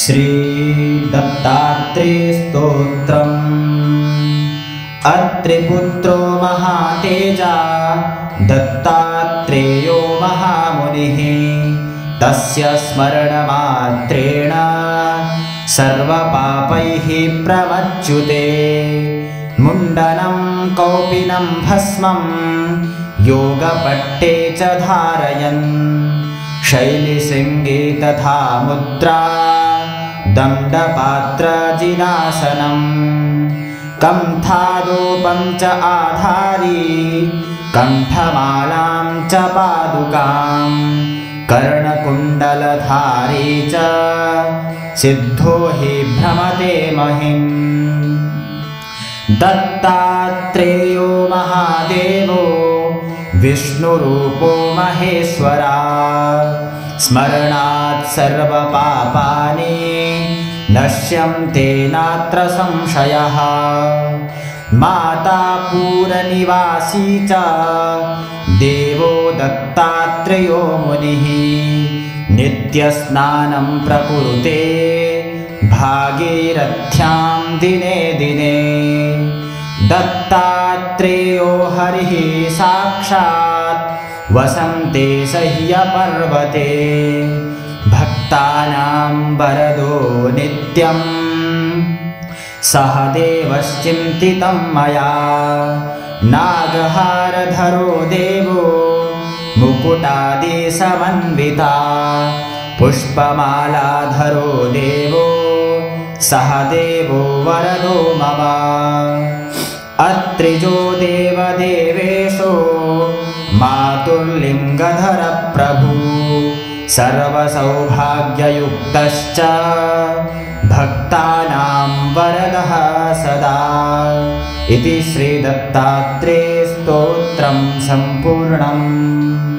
श्री दत्तात्रेय स्तोत्रम्। अत्रिपुत्रो महातेजा दत्तात्रेयो महामुनिः। तस्य स्मरणमात्रेण सर्वपापैः प्रमच्युते। मुण्डनं कौपीनं भस्मं योगपट्टे च धारयन्। शैलशृङ्गे तथा मुद्रा दण्डपात्रजिनासनं। कण्ठादोपं च आधारी कण्ठमालां च पादुकां। कर्णकुण्डलधारी च सिद्धो हि भ्रमते महिम्। दत्तात्रेयो महादेवो विष्णुरूपो महेश्वरा। स्मरणात् सर्वपापानि नश्यन्ते नात्र संशयः। माता पूरनिवासी च देवो दत्तात्रेयो मुनिः। नित्यस्नानं प्रकुरुते भागीरथ्यां दिने दिने। दत्तात्रेयो हरिः साक्षात् वसन्ते सह्यपर्वते। भक्तानां वरदो नित्यं सह देवश्चिन्तितं मया। नागहारधरो देवो मुकुटादिसमन्विता। पुष्पमालाधरो देवो सह देवो वरदो मम। अत्रिजो देवदेवेशो मातुर्लिङ्गधर प्रभु। सर्वसौभाग्ययुक्तश्च भक्तानां वरदः सदा। इति श्री दत्तात्रेय स्तोत्रं सम्पूर्णम्।